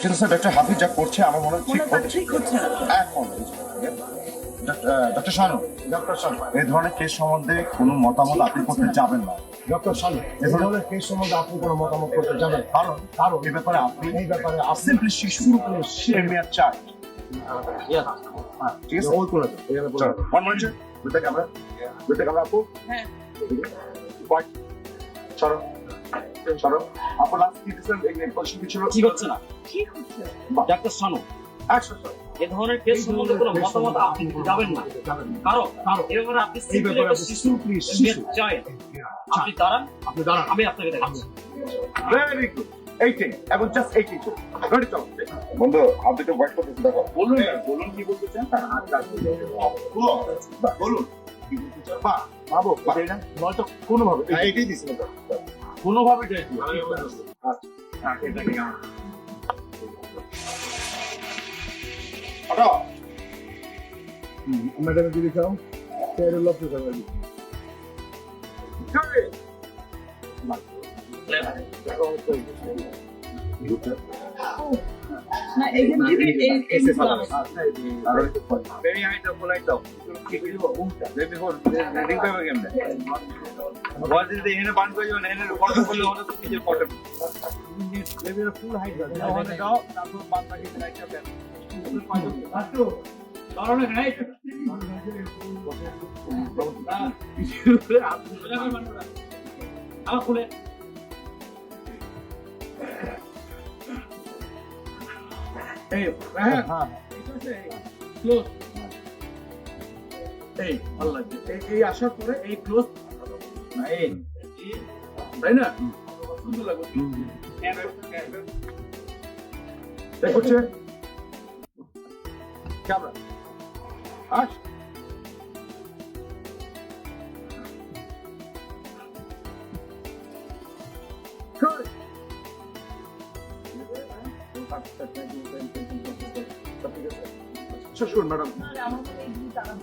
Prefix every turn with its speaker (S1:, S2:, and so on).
S1: কিন্তু sir doctor হাফিজ যা করছে আমার মনে হয়
S2: ঠিক হচ্ছে না।
S1: এখন ডক্টর শানু, এই ধরনের কেস সম্বন্ধে কোনো মতামত আপনি করতে যাবেন না।
S3: ডক্টর সালু, এই ধরনের কেস সম্বন্ধে আপনি কোনো মতামত করতে যাবেন?
S1: কারণ এই ব্যাপারে আপনি
S3: সিম্পলি
S1: শুরু করে মেয়াদ চাই। ঠিক আছে,
S3: ওই করে দেন, এখানে বলে দেন।
S1: ওয়ান মিনিট বুঝতে ক্যামেরা আপু।
S2: হ্যাঁ।
S1: পয়েন্ট সরো সরো আপু লাস্ট কি দিছেন এই পজিশন কি ছিল?
S4: ঠিক হচ্ছে না
S2: ঠিক হচ্ছে।
S4: Doctor Shanu,
S1: action sir.
S4: এ ধরনের কেস সম্বন্ধে কোনো মতামত আপনি দিতে যাবেন না। কারণ এই ব্যাপারে আপনি
S3: এই ব্যাপারে
S4: একটা শিশু
S3: শিশু
S4: চাই। আপনি দাঁড়ান,
S3: আপনি দাঁড়ান।
S4: আমি আপনাকে দেখাচ্ছি।
S1: ভেরি গুড 18 এবং জাস্ট 18 রেডি চল বন্ধু হাত দুটো ওয়াইট করতে দেখো। বলুন কি বলতে চান? বলুন কি বলতে চান? বাবু পারি না নয়তো কোনোভাবে এইটাই দিছিল কোনোভাবে যাই আচ্ছা এটা কি আটা
S3: ম্যাডাম যদি খাও তেরে লক্ষ্য করবে।
S2: না এখান থেকে এই
S1: Very high double light up. Let me hold. Ring by again. What is the inner band going on? Inner bottom full on the picture bottom. Maybe a full height. Now on the top, that's what band back in the light up there.
S4: আমার খুলে
S1: Hey, হ্যাঁ
S4: close. এই ভালো লাগছে।
S1: এই আসার পরে এই ক্লোজ না এই তাই না সুন্দর লাগবে দেখ হচ্ছে ক্যামেরা আস শেষ করুন ম্যাডাম
S2: আমার মনে হয় এই দুই তারা